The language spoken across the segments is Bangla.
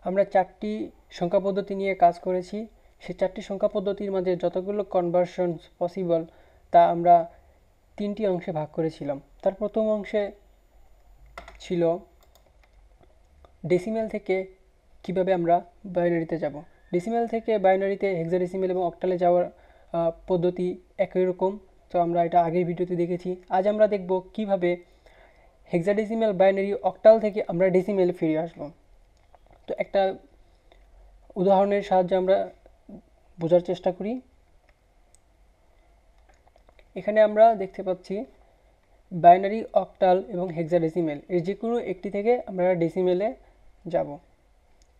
আমরা 4টি সংখ্যা পদ্ধতি নিয়ে কাজ করেছি। সেই 4টি সংখ্যা পদ্ধতির মাঝে যতগুলো কনভার্সন পসিবল তা আমরা 3টি অংশে ভাগ করেছিলাম। তার প্রথম অংশে ছিল ডেসিমেল থেকে কিভাবে আমরা বাইনারিতে যাব। ডেসিমেল থেকে বাইনারিতে হেক্সাডেসিমেল এবং অক্টালে যাওয়ার পদ্ধতি একই রকম, তো আমরা এটা আগের ভিডিওতে দেখেছি। আজ আমরা দেখব কিভাবে হেক্সাডেসিমেল বাইনারি অক্টাল থেকে আমরা ডেসিমেলে ফিরে আসবো। তো একটা উদাহরণের সাহায্যে আমরা বোঝার চেষ্টা করি। এখানে আমরা দেখতে পাচ্ছি বাইনারি, অক্টাল এবং হেক্সাডেসিমেল এর যে কোনো একটি থেকে আমরা ডেসিমেলে যাব।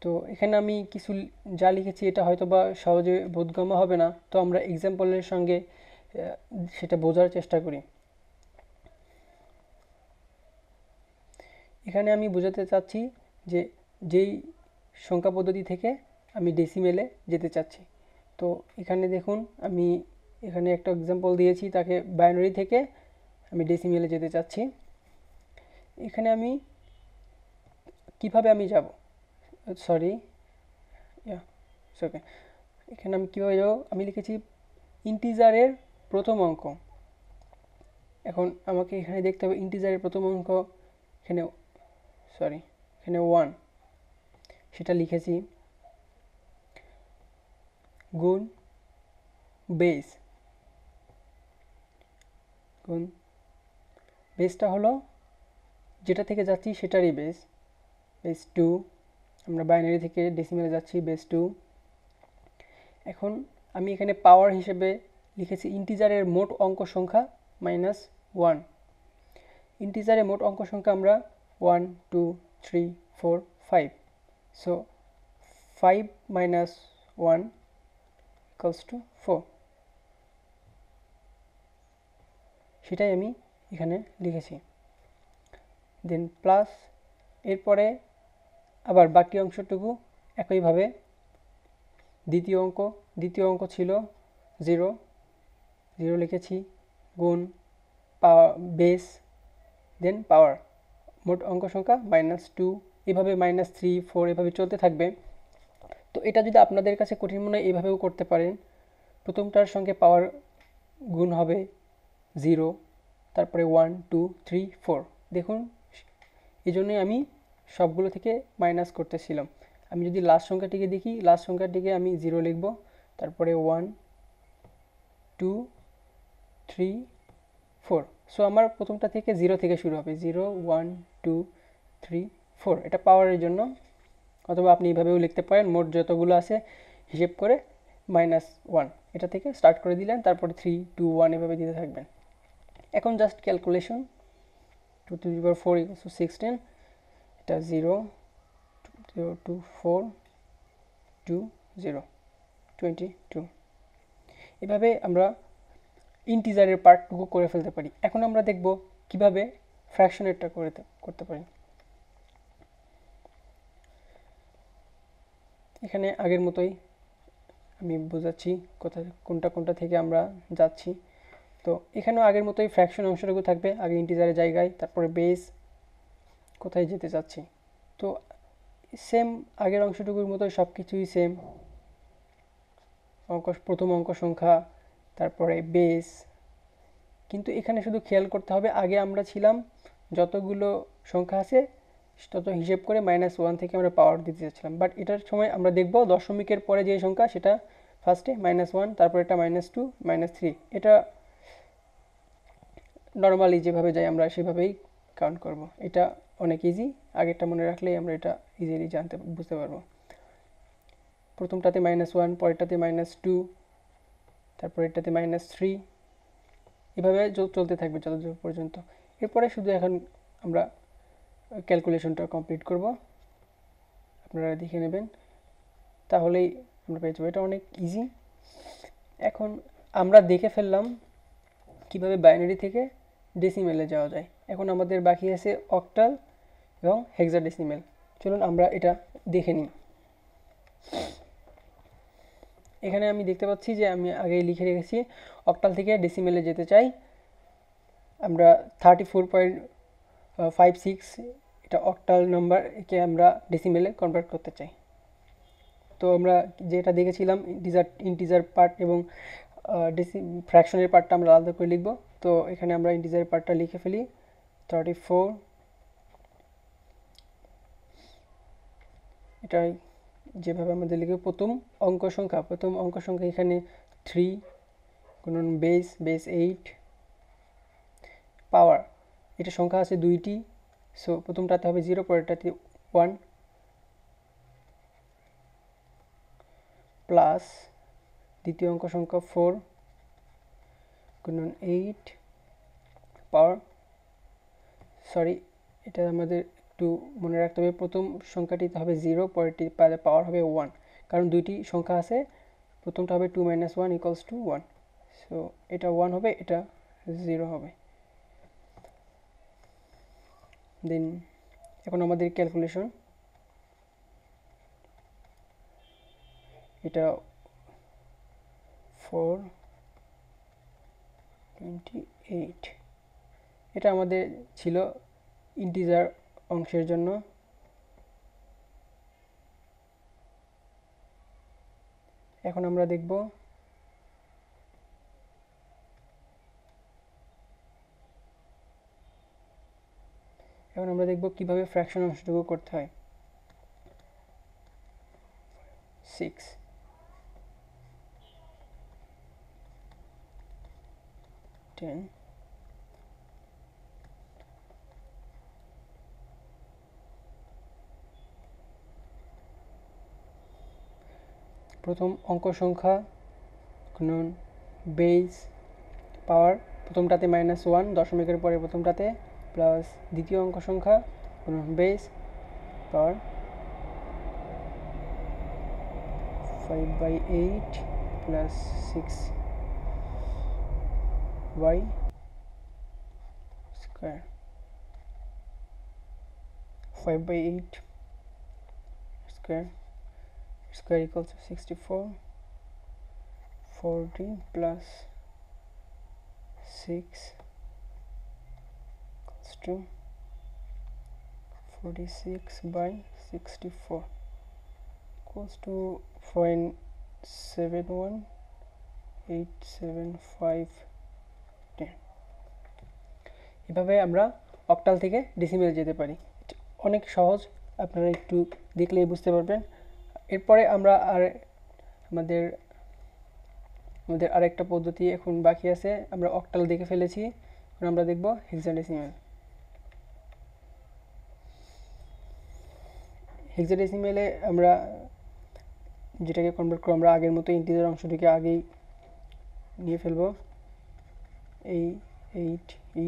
তো এখানে আমি কিছু যা লিখেছি এটা হয়তো বা সহজে বোধগম্য হবে না, তো আমরা এক্সাম্পলের সঙ্গে সেটা বোঝার চেষ্টা করি। এখানে আমি বোঝাতে চাচ্ছি যে যেই সংখ্যা পদ্ধতি থেকে আমি ডেসিমেলে যেতে চাচ্ছি। তো এখানে দেখুন আমি এখানে একটা এক্সাম্পল দিয়েছি, তাকে বাইনারি থেকে আমি ডেসিমেলে যেতে চাচ্ছি। এখানে আমি কিভাবে আমি যাব, সরি ওকে, এখানে আমি কীভাবে যাব, আমি লিখেছি ইন্টিজারের প্রথম অঙ্ক। এখন আমাকে এখানে দেখতে হবে ইন্টিজারের প্রথম অঙ্ক, এখানে এখানে 1 সেটা লিখেছি, গুণ বেস, গুণ বেসটা হলো যেটা থেকে যাচ্ছি সেটারই বেস, বেস 2। আমরা বাইনারি থেকে ডেসিমেলে যাচ্ছি, বেস 2। এখন আমি এখানে পাওয়ার হিসেবে লিখেছি ইন্টিজারের মোট অঙ্ক সংখ্যা -1। ইন্টিজারের মোট অঙ্ক সংখ্যা আমরা 1 2 3 4 5, সো 5 - 1 = 4, সেটাই আমি এখানে লিখেছি। দেন প্লাস, এরপরে আবার বাকি অংশটুকু একইভাবে দ্বিতীয় অঙ্ক ছিল 0 লিখেছি, গুণ বেস, দেন পাওয়ার, মোট অঙ্ক সংখ্যা -2, এভাবে -3 4 এভাবে চলতে থাকবে। তো এটা যদি আপনাদের কাছে কঠিন মনে হয় এভাবেও করতে পারেন। প্রথমটার সঙ্গে পাওয়ার গুণ হবে 0, তারপরে 1 2 3 4। দেখুন এই জন্যই আমি সবগুলো থেকে মাইনাস করতেছিলাম। আমি যদি লাস্ট সংখ্যাটিকে দেখি, লাস্ট সংখ্যাটিকে আমি 0 লিখব, তারপরে 1 2 3 4। সো আমার প্রথমটা থেকে 0 থেকে শুরু হবে, 0 1 2 3 4, এটা পাওয়ারের জন্য। অথবা আপনি এইভাবেও লিখতে পারেন, মোট যতগুলো আছে হিসেব করে -1 এটা থেকে স্টার্ট করে দিলেন, তারপরে 3 2 1 এভাবে দিতে থাকবেন। এখন just calculation, 2 to the power 4 = 16, এটা 0 0 2 4 2 0 22। এভাবে আমরা ইন্টিজারের পার্টটুকু করে ফেলতে পারি। এখন আমরা দেখব কিভাবে ফ্র্যাকশনেরটা করতে পারি। এখানে আগের মতোই আমি বোঝাচ্ছি কোনটা থেকে আমরা যাচ্ছি। তো এখানেও আগের মতোই ফ্র্যাকশন অংশটুকু থাকবে আগে ইন্টিজারের জায়গায়, তারপরে বেস, কোথায় যেতে চাচ্ছি। তো সেম আগের অংশটুকুর মতোই সব কিছুই সেম, প্রথম অঙ্ক সংখ্যা, তারপরে বেস। কিন্তু এখানে শুধু খেয়াল করতে হবে আগে আমরা ছিলাম যতগুলো সংখ্যা আছে তত হিসেব করে -1 থেকে আমরা পাওয়ার দিতে যাচ্ছিলাম, বাট এটার সময় আমরা দেখব দশমিকের পরে যে সংখ্যা সেটা ফার্স্টে -1, তারপর এটা -2 -3। এটা নর্মালি যেভাবে যাই আমরা সেভাবেই কাউন্ট করব। এটা অনেক ইজি, আগেরটা মনে রাখলেই আমরা এটা ইজিলি বুঝতে পারবো। প্রথমটাতে -1, পরেরটাতে -2, তারপর এটাতে -3, এভাবে চলতে থাকবে যত পর্যন্ত। এরপরে শুধু এখন আমরা ক্যালকুলেশনটা কমপ্লিট করব, আপনারা দেখে নেবেন, তাহলেই আমরা পেয়ে যাবো। এটা অনেক ইজি। এখন আমরা দেখে ফেললাম কিভাবে বাইনারি থেকে ডেসিমেলে যাওয়া যায়। এখন আমাদের বাকি আছে অক্টাল এবং হেক্সাডেসিমেল। চলুন আমরা এটা দেখে নিই। এখানে আমি দেখতে পাচ্ছি যে আমি আগেই লিখে রেখেছি অক্টাল থেকে ডেসিমেলে যেতে চাই। আমরা 34.56 এটা অক্টাল নাম্বারকে আমরা ডেসিমেলে কনভার্ট করতে চাই। তো আমরা যেটা দেখেছিলাম ইন্টিজার পার্ট এবং ফ্র্যাকশনের পার্টটা আমরা আলাদা করে লিখব। তো এখানে আমরা ইন্টিজার পার্টটা লিখে ফেলি 34। এটা যেভাবে আমাদের লিখব, প্রথম অঙ্ক সংখ্যা এখানে 3 গুণন বেস 8 পাওয়ার, এটা সংখ্যা আছে 2টি, সো প্রথমটাতে হবে 0, পরেরটাতে 1, প্লাস দ্বিতীয় অঙ্ক সংখ্যা 4 গুণন 8 পাওয়ার, সরি এটা আমাদের একটু মনে রাখতে হবে, প্রথম সংখ্যাটিতে হবে 0, পরেরটি পাওয়ার হবে 1, কারণ দুইটি সংখ্যা আছে, প্রথমটা হবে 2 - 1 = 1, সো এটা 1 হবে, এটা 0 হবে। দেন এখন আমাদের ক্যালকুলেশন, এটা 428, এটা আমাদের ছিল ইন্টিজার অংশের জন্য। এখন আমরা দেখব কিভাবে ফ্র্যাকশন অংশটুকু করতে হয়। 6 10 প্রথম অঙ্ক সংখ্যা গুণন বেস পাওয়ার, প্রথমটাতে -1 দশমিকের পরে প্রথমটাতে, প্লাস দ্বিতীয় অঙ্ক সংখ্যা গুণন base power 5/8 plus 6y square, 5/8 square equals 64, 40 plus 6 equals to 46/64 equals to 0.7187510। এভাবে আমরা অক্টাল থেকে ডেসিমেল যেতে পারি, অনেক সহজ, আপনারা একটু দেখলেই বুঝতে পারবেন। এরপরে আমরা আমাদের আরেকটা পদ্ধতি এখন বাকি আছে, আমরা অক্টাল দেখে ফেলেছি, এখন আমরা দেখব হেক্সাডেসিমেল। হেক্সাডেসিমেলে আমরা যেটাকে কনভার্ট করব, আমরা আগের মতো ইন্টিজার অংশটিকে আগেই নিয়ে ফেলব, এই 8e,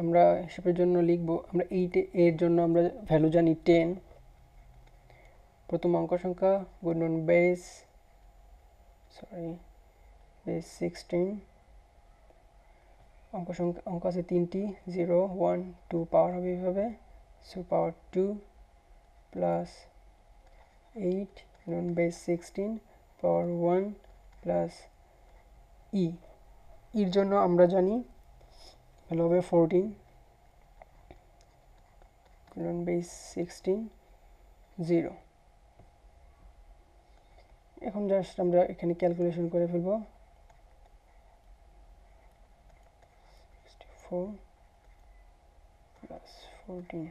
আমরা হিসাবের জন্য লিখব, আমরা 8 এর জন্য আমরা ভ্যালু জানি 10, প্রথম অঙ্ক সংখ্যা গুণন বেস 16, অঙ্ক আছে 3টি, 0 1 2, পাওয়ার হবে এইভাবে, সো পাওয়ার 2 প্লাস 8 গুণন বেস 16 পাওয়ার 1 প্লাস এর জন্য আমরা জানি ভ্যালু হবে 14 গুণন বেস 16 0। এখন জাস্ট আমরা এখানে ক্যালকুলেশন করে ফেলব, 64 plus 14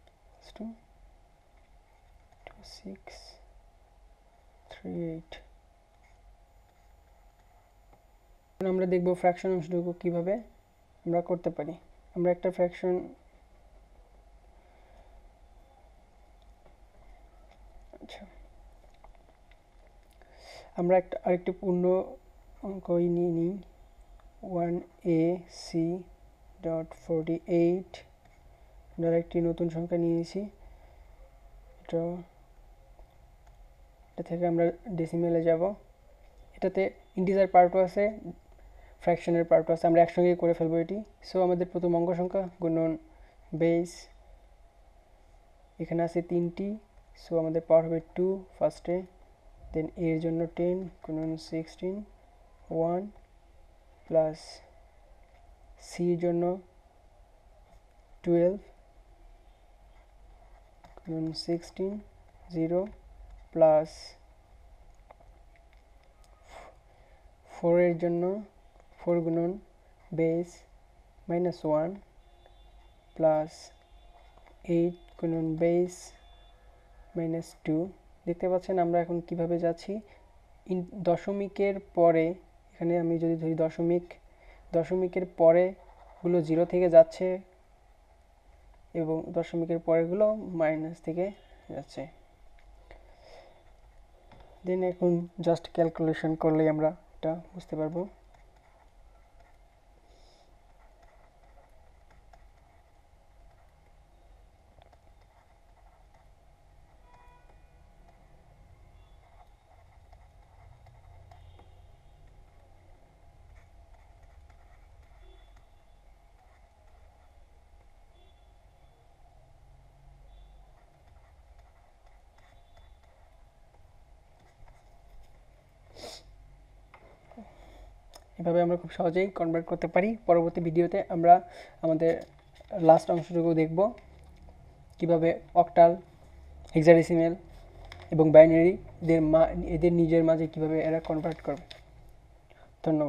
equals to 2638। আমরা দেখব ফ্র্যাকশন অংশটুকু কিভাবে আমরা করতে পারি। আমরা একটা ফ্র্যাকশন, আচ্ছা আমরা আরেকটি পূর্ণ অঙ্কই নিয়ে নিই, 1ac.48, আমরা একটি নতুন সংখ্যা নিয়েছি, এটা থেকে আমরা ডেসিমেলে যাব, এটাতে ইন্টিজার পার্টও আছে, ফ্র্যাকশনের পার্টও আছে, আমরা একসঙ্গে করে ফেলবো এটি। সো আমাদের প্রথম অঙ্ক সংখ্যা গুণন বেস, এখানে আছে 3টি, সো আমাদের পাওয়ার হবে 2 ফার্স্টে, দেন এর জন্য 10 গুণন 16 1 প্লাস সির জন্য 12 গুণন 16 0 প্লাস 4 এর জন্য 4 গুণন বেস -1 প্লাস 8 গুণন বেস -2। দেখতে পাচ্ছেন আমরা এখন কিভাবে যাচ্ছি, দশমিকের পরে এখানে আমি যদি ধরি দশমিকের পরে গুলো 0 থেকে যাচ্ছে এবং দশমিকের পরেরগুলো মাইনাস থেকে যাচ্ছে। দেন এখন জাস্ট ক্যালকুলেশন করলেই আমরা এটা বুঝতে পারবো। এভাবে আমরা খুব সহজেই কনভার্ট করতে পারি। পরবর্তী ভিডিওতে আমরা আমাদের লাস্ট অংশটুকু দেখব, কিভাবে অক্টাল, হেক্সাডেসিমাল এবং বাইনারি এদের নিজের মাঝে কিভাবে এরা কনভার্ট করবে। ধন্যবাদ।